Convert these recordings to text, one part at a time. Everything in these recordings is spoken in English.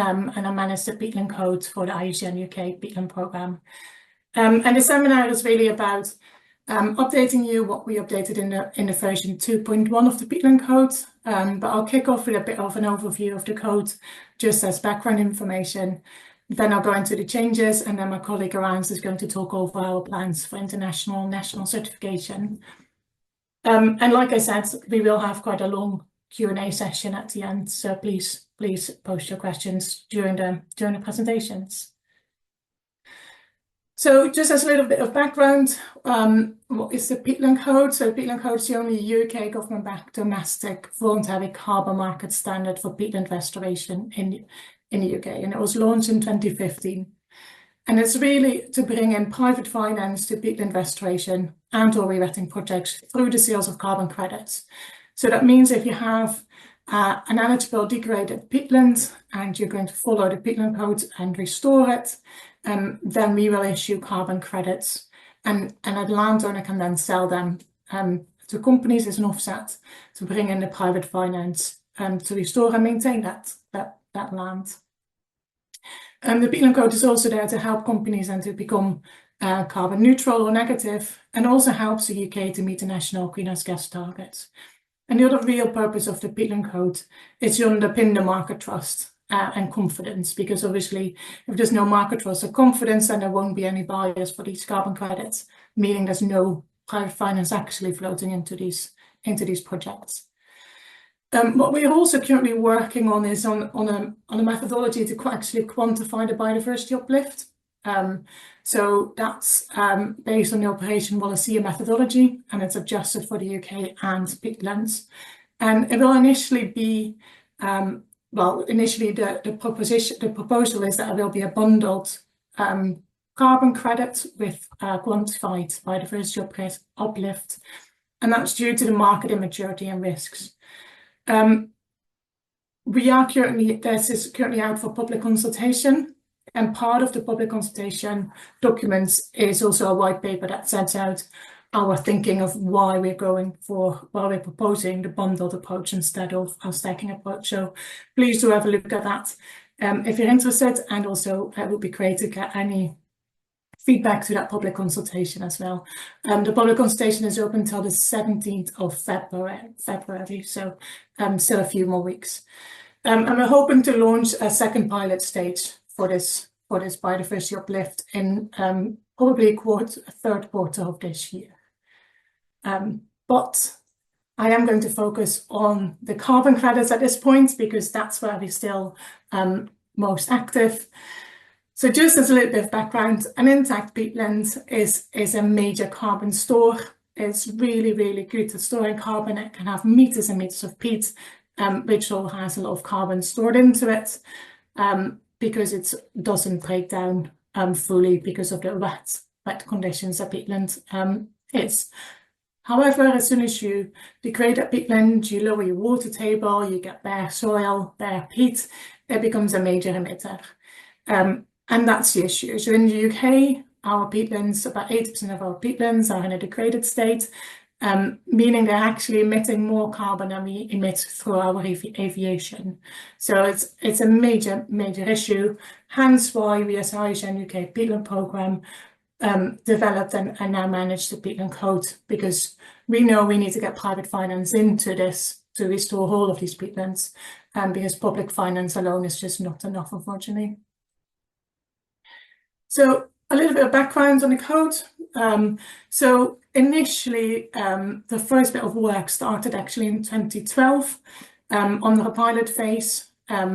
and I manage the Peatland Code for the ICROA UK Peatland programme. And the seminar is really about updating you what we updated in the version 2.1 of the Peatland Code. But I'll kick off with a bit of an overview of the code, just as background information. Then I'll go into the changes, and then my colleague Arans is going to talk over our plans for international and national certification. And like I said, we will have quite a long Q&A session at the end, so please post your questions during the presentations. So just as a little bit of background, what is the Peatland Code? So the Peatland Code is the only UK government-backed domestic voluntary carbon market standard for peatland restoration in the UK, and it was launched in 2015. And it's really to bring in private finance to peatland restoration and or rewetting projects through the sales of carbon credits. So that means if you have an eligible degraded peatland and you're going to follow the Peatland Code and restore it, then we will issue carbon credits, and a landowner can then sell them to companies as an offset to bring in the private finance to restore and maintain that land. The Peatland Code is also there to help companies and to become carbon neutral or negative, and also helps the UK to meet the national greenhouse gas targets. And the other real purpose of the Peatland Code is to underpin the market trust and confidence, because obviously if there's no market trust or confidence, then there won't be any buyers for these carbon credits, meaning there's no private finance actually floating into these projects. What we are also currently working on is on a methodology to actually quantify the biodiversity uplift. So that's based on the Operation Wallacea methodology, and it's adjusted for the UK and peatlands. And it will initially be the proposal is that it will be a bundled carbon credit with quantified biodiversity uplift, and that's due to the market immaturity and risks. This is currently out for public consultation, and part of the public consultation documents is also a white paper that sets out our thinking of why we're proposing the bundled approach instead of our stacking approach. So please do have a look at that if you're interested, and also it would be great to get any feedback to that public consultation as well. The public consultation is open until the 17th of February, so still a few more weeks. And we're hoping to launch a second pilot stage for this biodiversity uplift in probably third quarter of this year. But I am going to focus on the carbon credits at this point, because that's where we're still most active. So just as a little bit of background, an intact peatland is a major carbon store. It's really, really good at storing carbon. It can have meters and meters of peat, which all has a lot of carbon stored into it, because it doesn't break down fully because of the wet conditions that peatland is. However, as soon as you degrade that peatland, you lower your water table, you get bare soil, bare peat, it becomes a major emitter. And that's the issue. So in the UK, our peatlands, about 80% of our peatlands are in a degraded state, meaning they're actually emitting more carbon than we emit through our aviation. So it's a major issue, hence why we as ICROA UK Peatland programme developed and now manage the Peatland Code, because we know we need to get private finance into this to restore all of these peatlands, because public finance alone is just not enough, unfortunately. So a little bit of background on the code. So initially, the first bit of work started actually in 2012 on the pilot phase,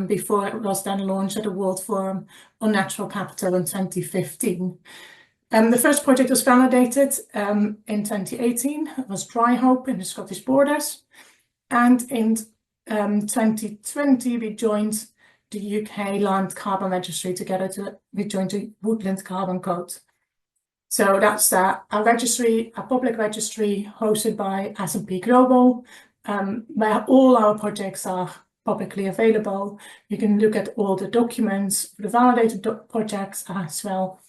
before it was then launched at the World Forum on Natural Capital in 2015. The first project was validated in 2018. It was Dry Hope in the Scottish Borders. And in 2020, we joined the UK Land Carbon Registry we joined the Woodland Carbon Code. So that's a public registry hosted by S&P Global, where all our projects are publicly available. You can look at all the documents, the validated projects, as well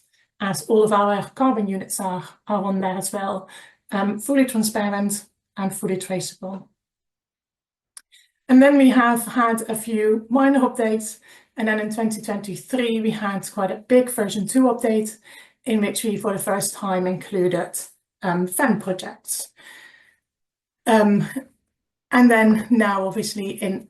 as all of our carbon units are on there as well, fully transparent and fully traceable. And then we have had a few minor updates. And then in 2023, we had quite a big version 2 update in which we, for the first time, included FEN projects. And then now, obviously, in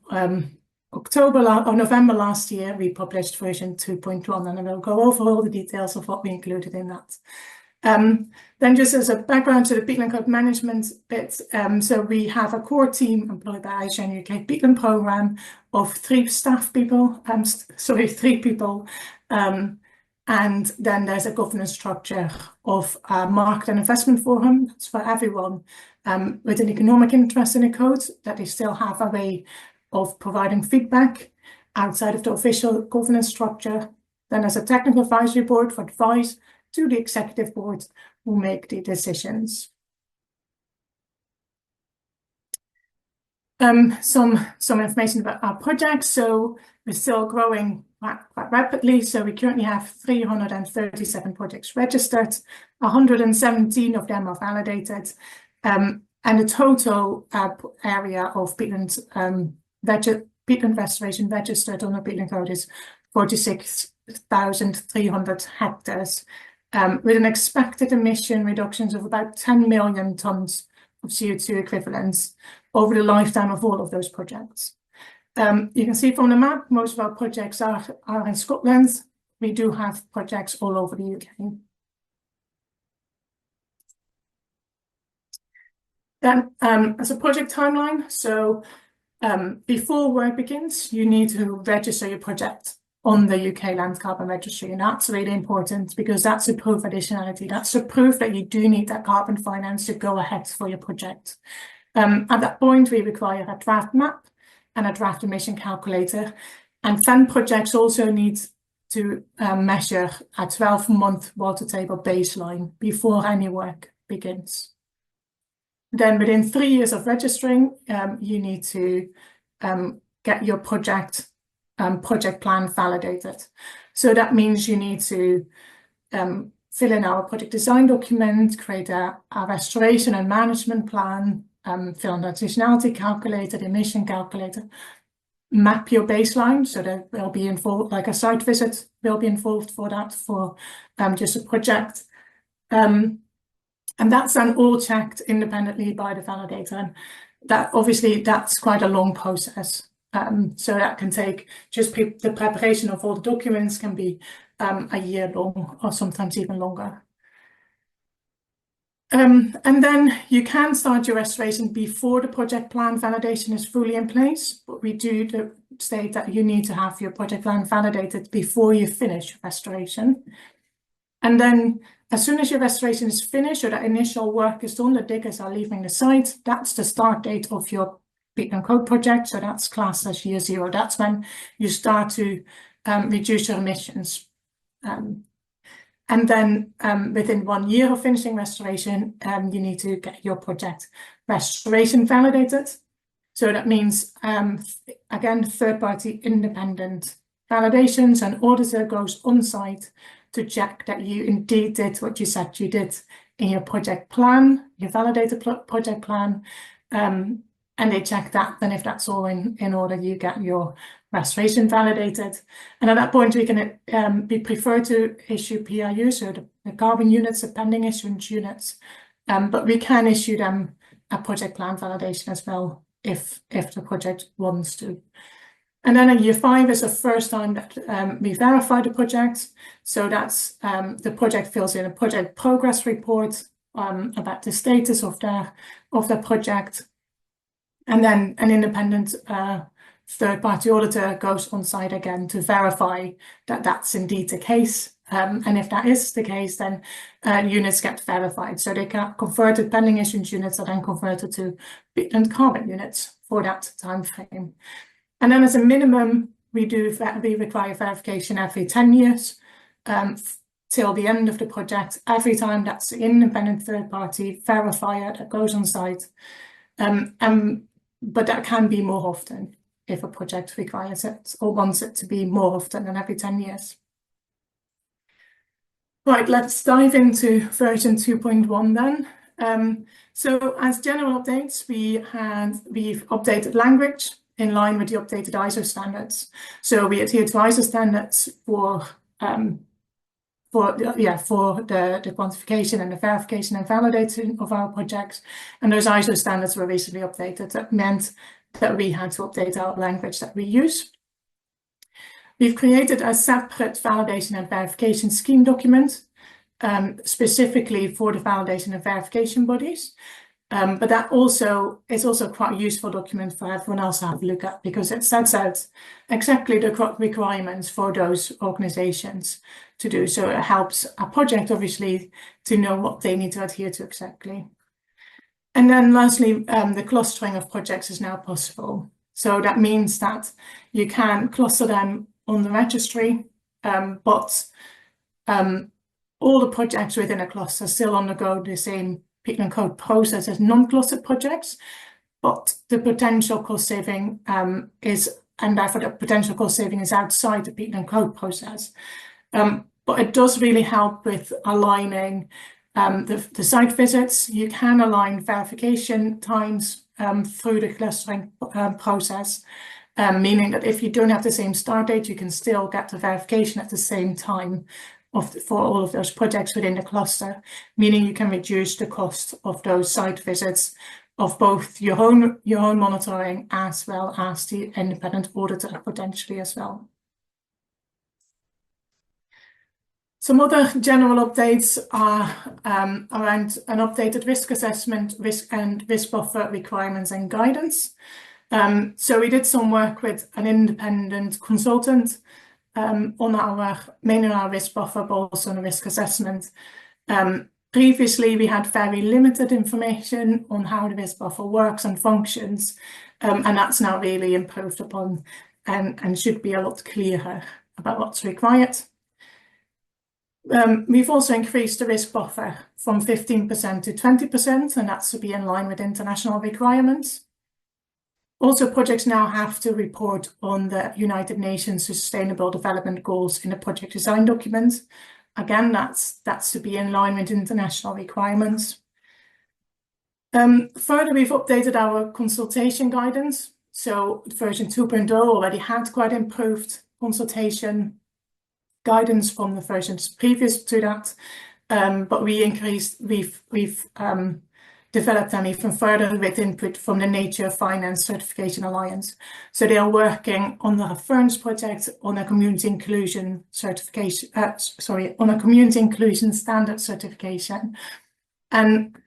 October or November last year, we published version 2.1, and I will go over all the details of what we included in that. Then just as a background to the Peatland Code management bit, so we have a core team employed by ICROA UK Peatland programme of 3 people, and then there's a governance structure of a market and investment forum. That's for everyone with an economic interest in the code, that they still have a way of providing feedback outside of the official governance structure. Then there's a technical advisory board for advice to the executive board who make the decisions. Some information about our projects. So we're still growing quite rapidly. So we currently have 337 projects registered, 117 of them are validated, and the total area of peatland restoration registered on the Peatland Code is 46,300 hectares, with an expected emission reductions of about 10 million tonnes of CO2 equivalents over the lifetime of all of those projects. You can see from the map, most of our projects are in Scotland. We do have projects all over the UK. Then, as a project timeline, so before work begins, you need to register your project on the UK Land Carbon Registry, and that's really important because that's a proof of additionality. That's a proof that you do need that carbon finance to go ahead for your project. At that point, we require a draft map and a draft emission calculator, and FEN projects also need to measure a 12-month water table baseline before any work begins. Then within 3 years of registering, you need to get your project plan validated. So that means you need to fill in our project design document, create a restoration and management plan, fill in the additionality calculator, the emission calculator, map your baseline, so that will be involved, like a site visit will be involved for that, for just a project. And that's then all checked independently by the validator. And that obviously that's quite a long process. So that can take, just the preparation of all the documents can be a year long or sometimes even longer. And then you can start your restoration before the project plan validation is fully in place, but we do state that you need to have your project plan validated before you finish restoration. And then as soon as your restoration is finished or the initial work is done, the diggers are leaving the site, that's the start date of your Peatland Code project. So that's classed as year 0. That's when you start to reduce your emissions. And then within 1 year of finishing restoration, you need to get your project restoration validated. So that means, again, third-party independent validations, and auditor goes on site to check that you indeed did what you said you did in your project plan, your validated project plan, and they check that. Then if that's all in order, you get your restoration validated. And at that point, we can we prefer to issue PRU, so the carbon units, the pending issuance units, but we can issue them a project plan validation as well if the project wants to. And then in year 5 is the first time that we verify the project. So that's the project fills in a project progress report about the status of their project. And then an independent third-party auditor goes on site again to verify that that's indeed the case. And if that is the case, then units get verified. So they get converted, pending issuance units are then converted to peatland carbon units for that time frame. And then as a minimum, we require verification every 10 years till the end of the project. Every time that's the independent third-party verifier that goes on site. But that can be more often if a project requires it or wants it to be more often than every 10 years. Right, let's dive into version 2.1 then. So as general updates, we've updated language in line with the updated ISO standards. So we adhere to ISO standards for the quantification and the verification and validating of our projects. And those ISO standards were recently updated. That meant that we had to update our language that we use. We've created a separate validation and verification scheme document, specifically for the validation and verification bodies. But that is also quite a useful document for everyone else to have a look at, because it sets out exactly the requirements for those organizations to do. So it helps a project, obviously, to know what they need to adhere to exactly. And then lastly, the clustering of projects is now possible. So that means that you can cluster them on the registry, but all the projects within a cluster still undergo the same Peatland Code process as non-clustered projects, but the potential cost saving and therefore the potential cost saving is outside the Peatland Code process. But it does really help with aligning the site visits. You can align verification times through the clustering process, meaning that if you don't have the same start date, you can still get the verification at the same time for all of those projects within the cluster, meaning you can reduce the cost of those site visits of both your own monitoring as well as the independent auditor potentially as well. Some other general updates are around an updated risk assessment, risk buffer requirements and guidance. So we did some work with an independent consultant mainly on our risk buffer, but also on a risk assessment. Previously, we had very limited information on how the risk buffer works and functions, and that's now really improved upon and should be a lot clearer about what's required. We've also increased the risk buffer from 15% to 20%, and that's to be in line with international requirements. Also, projects now have to report on the United Nations Sustainable Development Goals in the project design document. Again, that's to be in line with international requirements. Further, we've updated our consultation guidance. So version 2.0 already had quite improved consultation guidance from the versions previous to that, but we've developed them even further with input from the Nature Finance Certification Alliance. So they are working on the Ferns project on a community inclusion certification, on a community inclusion standard certification. And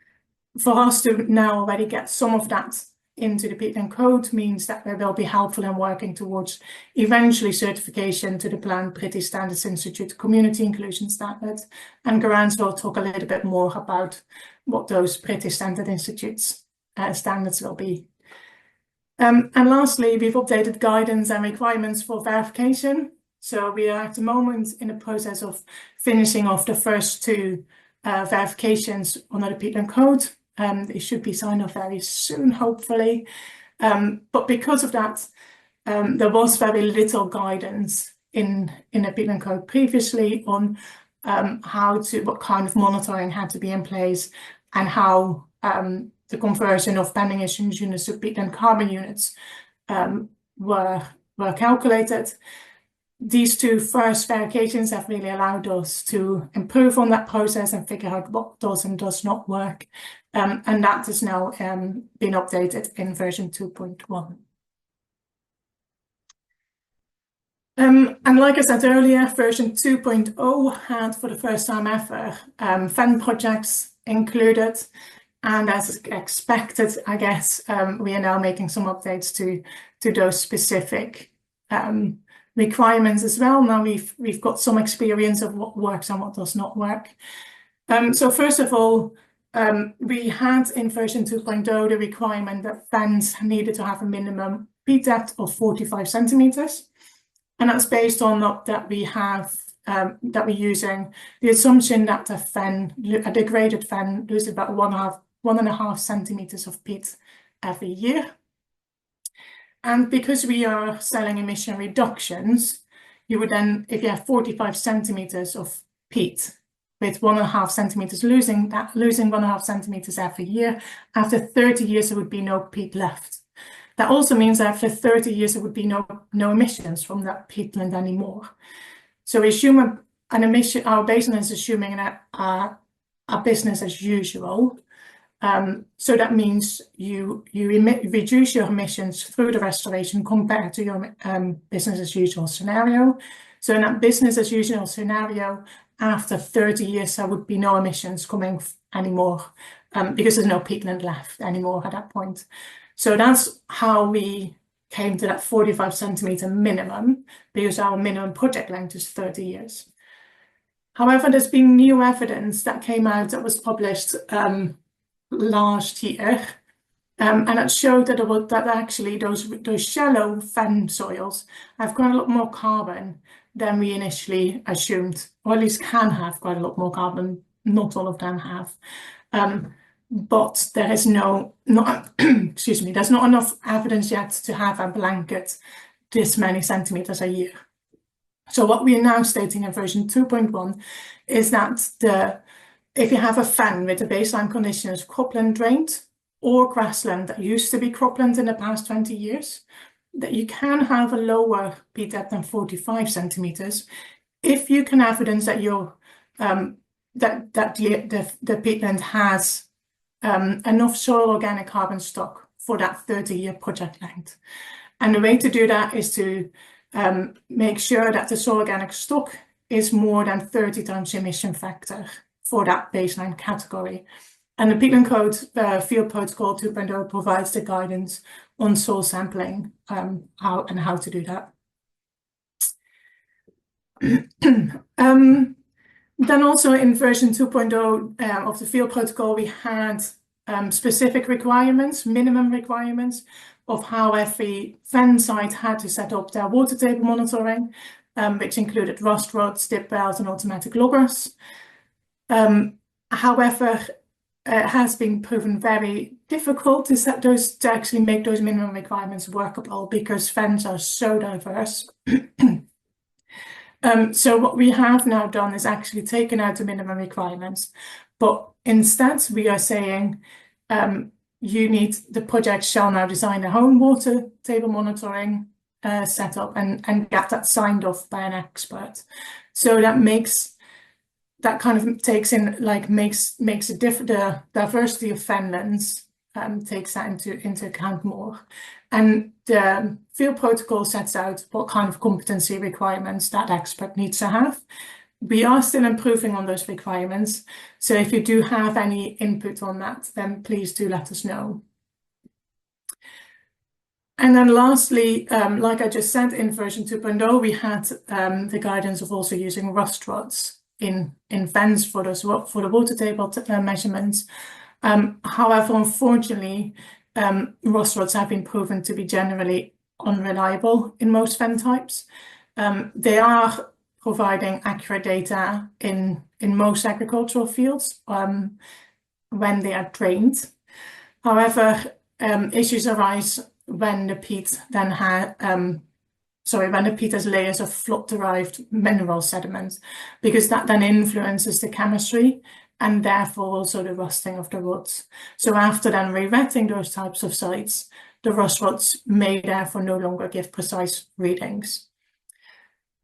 for us to now already get some of that into the Peatland Code means that they will be helpful in working towards eventually certification to the planned British Standards Institute Community Inclusion Standards. And Garance will talk a little bit more about what those British Standard Institutes standards will be. And lastly, we've updated guidance and requirements for verification. So we are at the moment in the process of finishing off the first two verifications under the Peatland Code. They should be signed off very soon, hopefully. But because of that, there was very little guidance in the Peatland Code previously on what kind of monitoring had to be in place and how the conversion of pending emissions units to peatland carbon units were calculated. These two first verifications have really allowed us to improve on that process and figure out what does and does not work. And that has now been updated in version 2.1. And like I said earlier, version 2.0 had for the first time ever FEN projects included. And as expected, I guess, we are now making some updates to those specific requirements as well. Now we've got some experience of what works and what does not work. So first of all, we had in version 2.0 the requirement that FENs needed to have a minimum peat depth of 45 centimeters. And that's based on that we're using the assumption that a degraded fen loses about 1.5 centimeters of peat every year. And because we are selling emission reductions, you would then, if you have 45 centimeters of peat with 1.5 centimeters losing 1.5 centimeters every year, after 30 years, there would be no peat left. That also means that after 30 years, there would be no emissions from that peatland anymore. So we assume an emission, our baseline is assuming a business as usual. So that means you reduce your emissions through the restoration compared to your business as usual scenario. So in that business as usual scenario, after 30 years, there would be no emissions coming anymore because there's no peatland left anymore at that point. So that's how we came to that 45 centimetre minimum, because our minimum project length is 30 years. However, there's been new evidence that came out that was published last year, and it showed that actually those shallow fen soils have quite a lot more carbon than we initially assumed, or at least can have quite a lot more carbon. Not all of them have. But there is excuse me, there's not enough evidence yet to have a blanket this many centimeters a year. So what we are now stating in version 2.1 is that if you have a fen with a baseline condition as cropland drained or grassland that used to be cropland in the past 20 years, that you can have a lower peat depth than 45 centimeters if you can evidence that your the peatland has enough soil organic carbon stock for that 30-year project length. And the way to do that is to make sure that the soil organic stock is more than 30 times emission factor for that baseline category. And the Peatland Code Field Protocol 2.0 provides the guidance on soil sampling, how to do that. Then also in version 2.0 of the field protocol, we had specific requirements, minimum requirements of how every fen site had to set up their water table monitoring, which included rust rods, dip wells, and automatic loggers. However, it has been proven very difficult to actually make those minimum requirements workable because fens are so diverse. So what we have now done is actually taken out the minimum requirements, but instead we are saying the project shall now design their own water table monitoring setup and get that signed off by an expert. So that makes the diversity of fenlands takes that into account more. And the field protocol sets out what kind of competency requirements that expert needs to have. We are still improving on those requirements. So if you do have any input on that, then please do let us know. And then lastly, like I just said, in version 2.0, we had the guidance of also using rust rods in fens for the water table measurements. However, unfortunately, rust rods have been proven to be generally unreliable in most fen types. They are providing accurate data in most agricultural fields when they are drained. However, issues arise when the peat then when the peat has layers of flood-derived mineral sediments, because that then influences the chemistry and therefore also the rusting of the rods. So after then re-wetting those types of sites, the rust rods may therefore no longer give precise readings.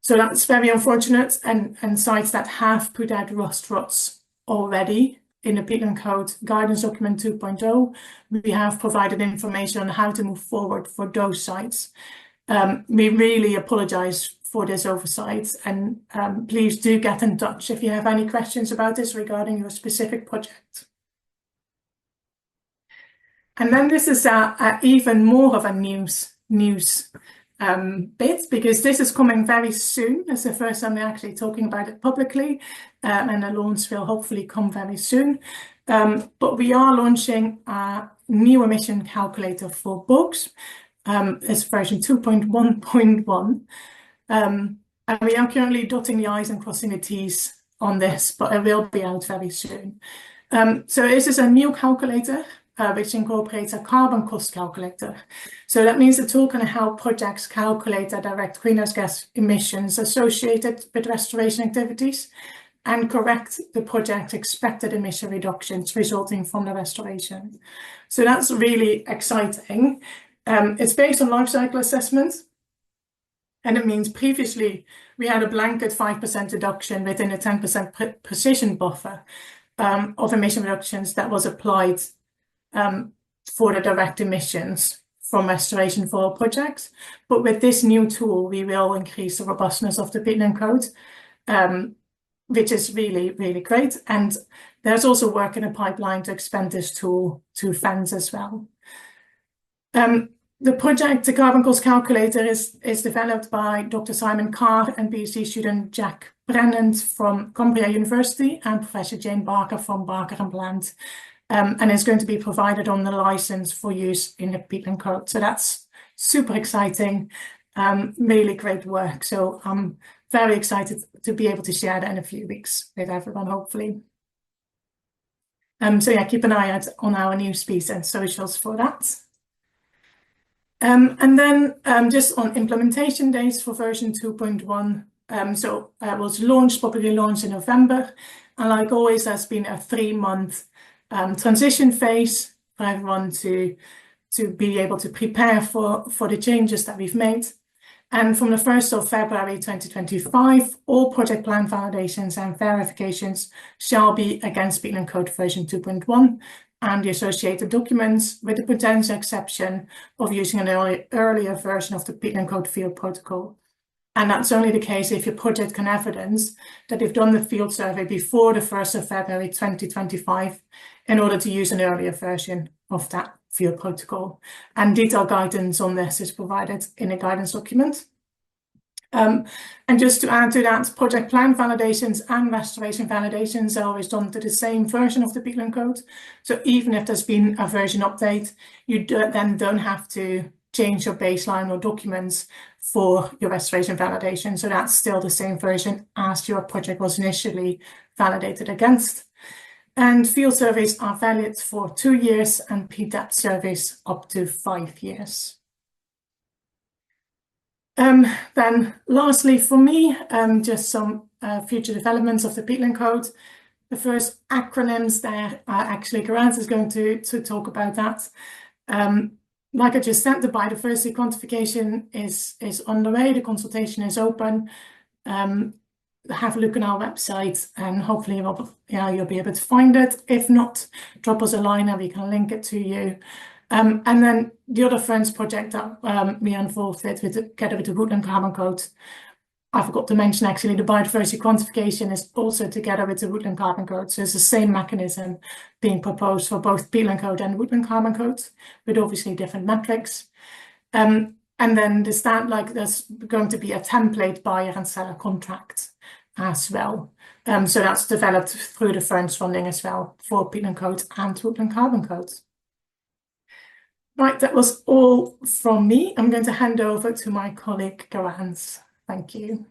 So that's very unfortunate, and sites that have put out rust rods already in the Peatland Code Guidance Document 2.0, we have provided information on how to move forward for those sites. We really apologise for this oversight, and please do get in touch if you have any questions about this regarding your specific project. And then this is even more of a news bit, because this is coming very soon. It's the first time we're actually talking about it publicly, and the launch will hopefully come very soon. But we are launching a new emission calculator for bogs. It's version 2.1.1. And we are currently dotting the I's and crossing the T's on this, but it will be out very soon. So this is a new calculator which incorporates a carbon cost calculator. So that means the tool can help projects calculate their direct greenhouse gas emissions associated with restoration activities and correct the project's expected emission reductions resulting from the restoration. So that's really exciting. It's based on life cycle assessments, and it means previously we had a blanket 5% reduction within a 10% precision buffer of emission reductions that was applied for the direct emissions from restoration for all projects. But with this new tool, we will increase the robustness of the Peatland Code, which is really, really great. And there's also work in a pipeline to expand this tool to fans as well. The project, the carbon cost calculator, is developed by Dr. Simon Carr and PhD student Jack Brennan from Cumbria University and Professor Jane Barker from Barker and Bland, and is going to be provided on the license for use in the Peatland Code. So that's super exciting, really great work. So I'm very excited to be able to share that in a few weeks with everyone, hopefully. So yeah, keep an eye out on our news piece and socials for that. And then just on implementation dates for version 2.1. It was properly launched in November. And like always, there's been a 3-month transition phase for everyone to be able to prepare for the changes that we've made. And from the 1st of February 2025, all project plan validations and verifications shall be against Peatland Code version 2.1 and the associated documents, with the potential exception of using an earlier version of the Peatland Code field protocol. And that's only the case if your project can evidence that they've done the field survey before the 1st of February 2025 in order to use an earlier version of that field protocol. And detailed guidance on this is provided in a guidance document. And just to add to that, project plan validations and restoration validations are always done to the same version of the Peatland Code. So even if there's been a version update, you then don't have to change your baseline or documents for your restoration validation. So that's still the same version as your project was initially validated against. And field surveys are valid for 2 years and PDAP surveys up to 5 years. Then lastly for me, just some future developments of the Peatland Code. The first acronyms there are actually Grant is going to talk about that. Like I just said, the biodiversity quantification is on the way. The consultation is open. Have a look on our website and hopefully you'll be able to find it. If not, drop us a line and we can link it to you. And then the other Friends project that we are involved with together with the Woodland Carbon Code. I forgot to mention actually the biodiversity quantification is also together with the Woodland Carbon Code. So it's the same mechanism being proposed for both Peatland Code and Woodland Carbon Code, with obviously different metrics. And then there's going to be a template buyer and seller contract as well. So that's developed through the Friends funding as well for Peatland Code and Woodland Carbon Code. Right, that was all from me. I'm going to hand over to my colleague, Garance. Thank you.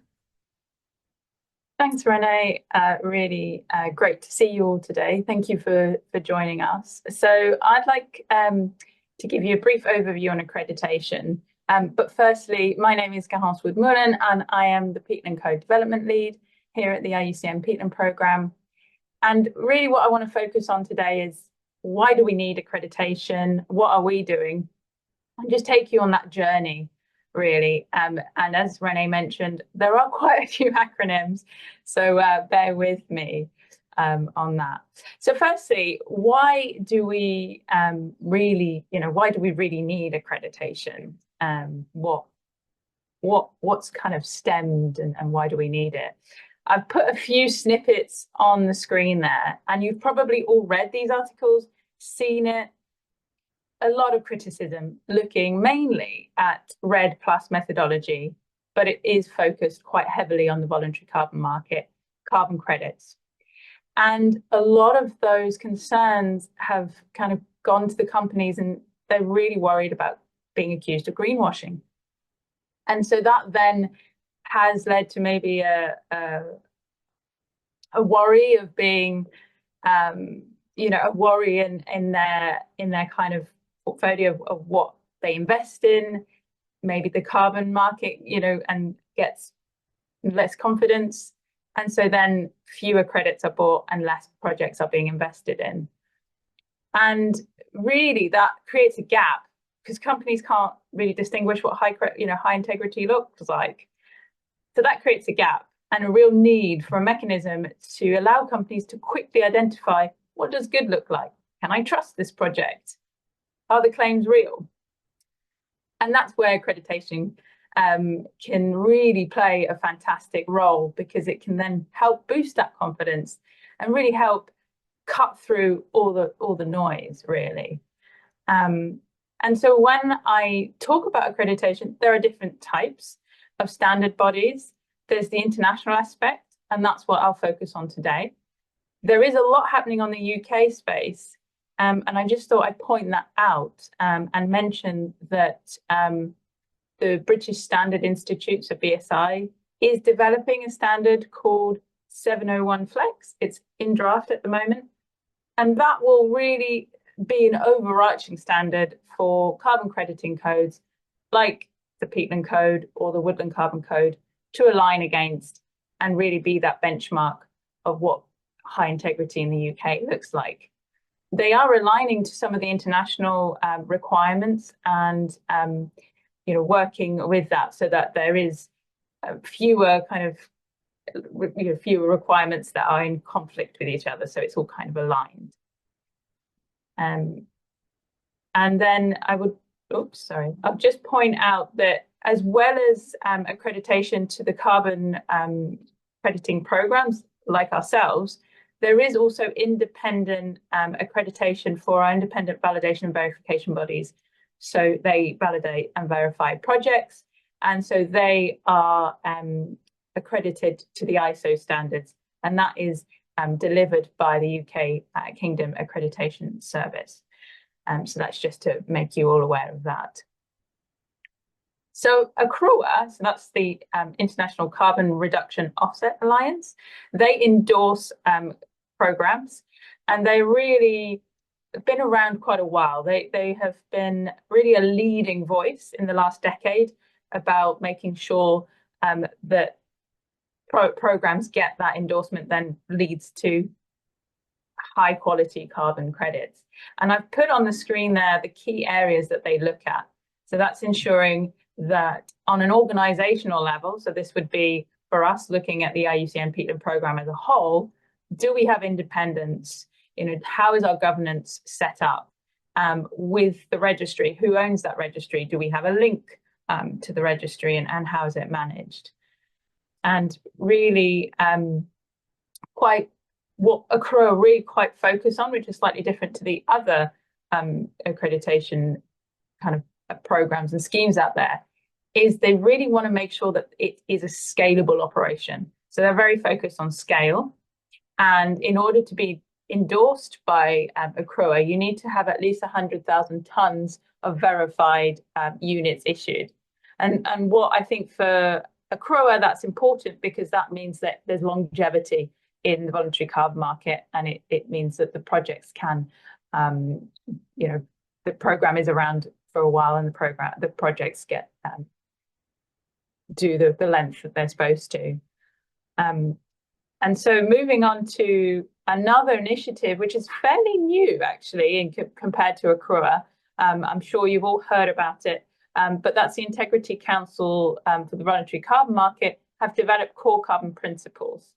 Thanks, Renee. Really great to see you all today. Thank you for joining us. So I'd like to give you a brief overview on accreditation. But firstly, my name is Garance Wood-Mullen and I am the Peatland Code Development Lead here at the IUCN Peatland Programme. And really what I want to focus on today is, why do we need accreditation? What are we doing? And just take you on that journey, really. And as Renee mentioned, there are quite a few acronyms, so bear with me on that. So firstly, why do we really need accreditation? What's kind of stemmed and why do we need it? I've put a few snippets on the screen there, and you've probably all read these articles, seen it. A lot of criticism looking mainly at RED+ methodology, but it is focused quite heavily on the voluntary carbon market, carbon credits. And a lot of those concerns have kind of gone to the companies and they're really worried about being accused of greenwashing. And so that then has led to maybe a worry of being, a worry in their kind of portfolio of what they invest in, maybe the carbon market, and gets less confidence. And so then fewer credits are bought and less projects are being invested in. And really that creates a gap because companies can't really distinguish what high integrity looks like. So that creates a gap and a real need for a mechanism to allow companies to quickly identify, what does good look like? Can I trust this project? Are the claims real? And that's where accreditation can really play a fantastic role, because it can then help boost that confidence and really help cut through all the noise, really. And so when I talk about accreditation, there are different types of standard bodies. There's the international aspect, and that's what I'll focus on today. There is a lot happening on the UK space, and I just thought I'd point that out and mention that the British Standard Institute, so BSI, is developing a standard called 701 Flex. It's in draft at the moment, and that will really be an overarching standard for carbon crediting codes like the Peatland Code or the Woodland Carbon Code to align against, and really be that benchmark of what high integrity in the UK looks like. They are aligning to some of the international requirements and working with that, so that there is fewer fewer requirements that are in conflict with each other. So it's all kind of aligned. And then I'll just point out that as well as accreditation to the carbon crediting programs like ourselves, there is also independent accreditation for our independent validation and verification bodies. So they validate and verify projects, and so they are accredited to the ISO standards, and that is delivered by the UK Kingdom Accreditation Service. So that's just to make you all aware of that. So ICROA, so that's the International Carbon Reduction Offset Alliance, they endorse programs, and they really have been around quite a while. They have been really a leading voice in the last decade about making sure that programs get that endorsement then leads to high quality carbon credits. And I've put on the screen there the key areas that they look at. So that's ensuring that on an organizational level, so this would be for us looking at the IUCN Peatland program as a whole, do we have independence? How is our governance set up with the registry? Who owns that registry? Do we have a link to the registry, and how is it managed? And really what ICROA really quite focus on, which is slightly different to the other accreditation kind of programs and schemes out there, is they really want to make sure that it is a scalable operation. So they're very focused on scale. And in order to be endorsed by ICROA, you need to have at least 100,000 tons of verified units issued. And what I think for ICROA, that's important, because that means that there's longevity in the voluntary carbon market, and it means that the projects can, the program is around for a while, and the projects get do the length that they're supposed to. And so moving on to another initiative, which is fairly new actually, compared to ICROA. I'm sure you've all heard about it, but that's the Integrity Council for the Voluntary Carbon Market have developed core carbon principles.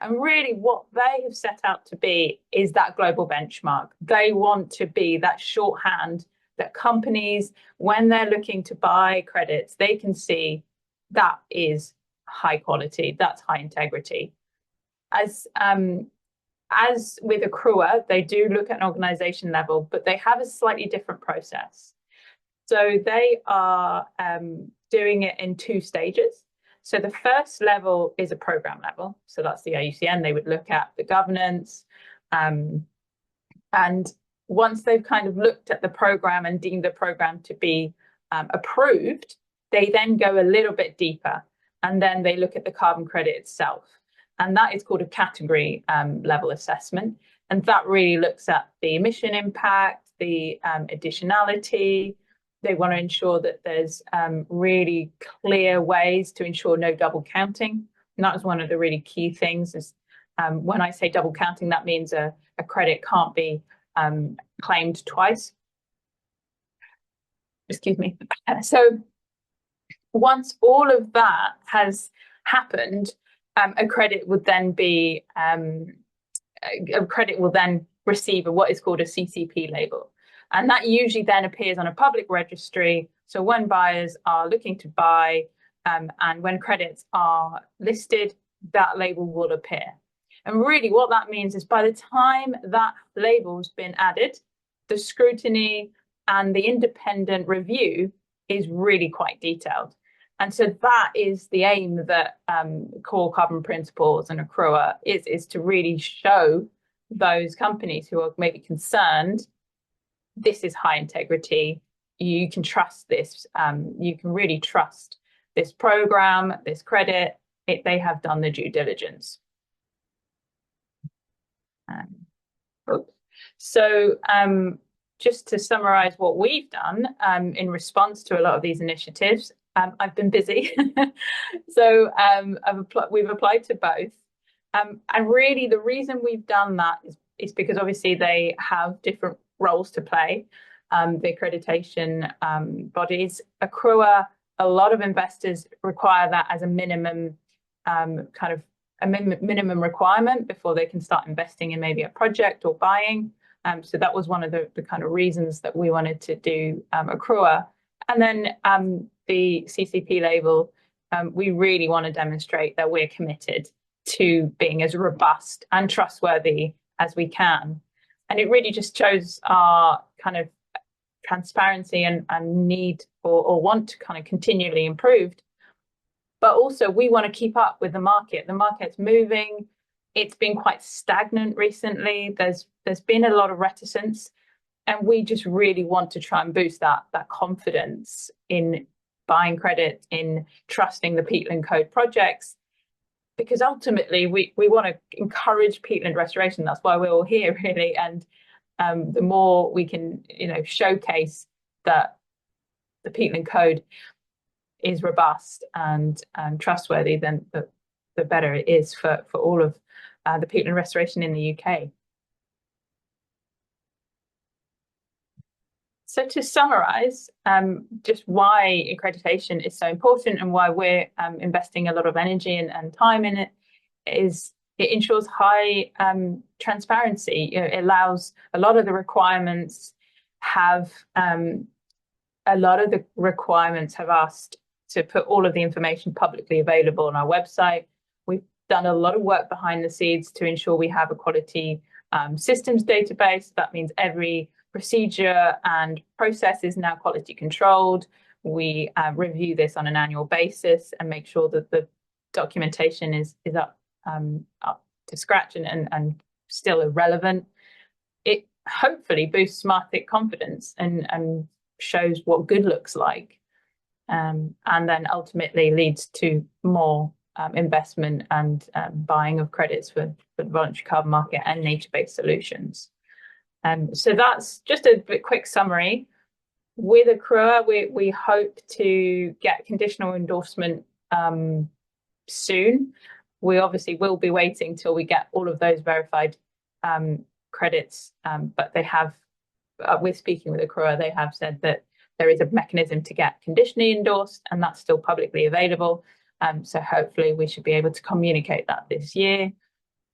And really what they have set out to be is that global benchmark. They want to be that shorthand that companies, when they're looking to buy credits, they can see that is high quality, that's high integrity. As with ICROA, they do look at an organization level, but they have a slightly different process. So they are doing it in 2 stages. So the first level is a program level. So that's the IUCN. They would look at the governance. And once they've kind of looked at the program and deemed the program to be approved, they then go a little bit deeper. And then they look at the carbon credit itself. And that is called a category level assessment. And that really looks at the emission impact, the additionality. They want to ensure that there's really clear ways to ensure no double counting. And that was one of the really key things. Is when I say double counting, that means a credit can't be claimed twice. excuse me. So once all of that has happened, a credit would then be receive what is called a CCP label. And that usually then appears on a public registry. So when buyers are looking to buy and when credits are listed, that label will appear. And really what that means is by the time that label's been added, the scrutiny and the independent review is really quite detailed. And so that is the aim that Core Carbon Principles and ICROA is to really show those companies who are maybe concerned, this is high integrity, you can trust this, you can really trust this program, this credit, they have done the due diligence. So just to summarize what we've done in response to a lot of these initiatives, I've been busy. So we've applied to both. And really the reason we've done that is because obviously they have different roles to play. The accreditation bodies, ICROA, a lot of investors require that as a minimum minimum requirement before they can start investing in maybe a project or buying. So that was one of the kind of reasons that we wanted to do ICROA. And then the CCP label, we really want to demonstrate that we're committed to being as robust and trustworthy as we can. And it really just shows our kind of transparency and need or want to kind of continually improve. But also we want to keep up with the market. The market's moving. It's been quite stagnant recently. There's been a lot of reticence. And we just really want to try and boost that confidence in buying credit, in trusting the Peatland Code projects, because ultimately we want to encourage peatland restoration. That's why we're all here, really. And the more we can, showcase that the Peatland Code is robust and trustworthy, then the better it is for all of the peatland restoration in the UK. So to summarize, just why accreditation is so important and why we're investing a lot of energy and time in it is it ensures high transparency. It allows a lot of the requirements have asked to put all of the information publicly available on our website. We've done a lot of work behind the scenes to ensure we have a quality systems database. That means every procedure and process is now quality controlled. We review this on an annual basis and make sure that the documentation is up to scratch and still relevant. It hopefully boosts market confidence and shows what good looks like, and then ultimately leads to more investment and buying of credits for the voluntary carbon market and nature-based solutions. So that's just a quick summary. With ICROA, we hope to get conditional endorsement soon. We obviously will be waiting till we get all of those verified credits, but they have, with speaking with ICROA, they have said that there is a mechanism to get conditionally endorsed, and that's still publicly available. So hopefully we should be able to communicate that this year.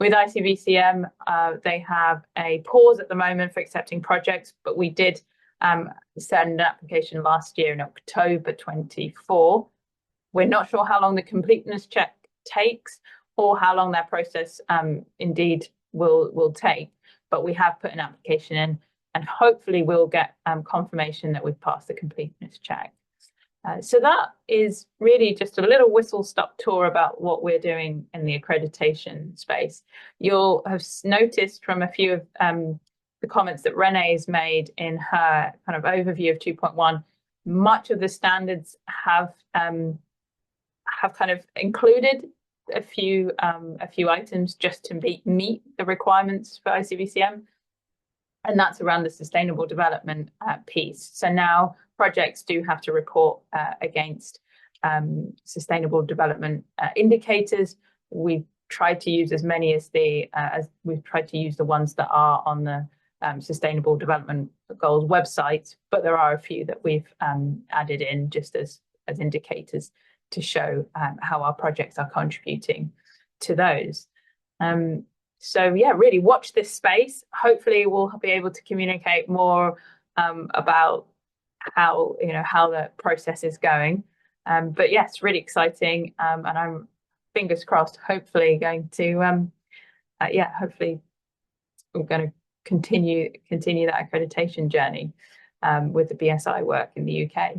With ICVCM, they have a pause at the moment for accepting projects, but we did send an application last year in October 24. We're not sure how long the completeness check takes or how long that process indeed will take, but we have put an application in and hopefully we'll get confirmation that we've passed the completeness check. So that is really just a little whistle-stop tour about what we're doing in the accreditation space. You'll have noticed from a few of the comments that Renee's made in her kind of overview of 2.1, much of the standards have kind of included a few items just to meet the requirements for ICVCM, and that's around the sustainable development piece. So now projects do have to report against sustainable development indicators. We've tried to use as many as we've tried to use the ones that are on the Sustainable Development Goals website, but there are a few that we've added in just as indicators to show how our projects are contributing to those. So yeah, really watch this space. Hopefully we'll be able to communicate more about how the process is going. But yes, really exciting, and I'm fingers crossed. Hopefully going to hopefully we're going to continue that accreditation journey with the BSI work in the UK.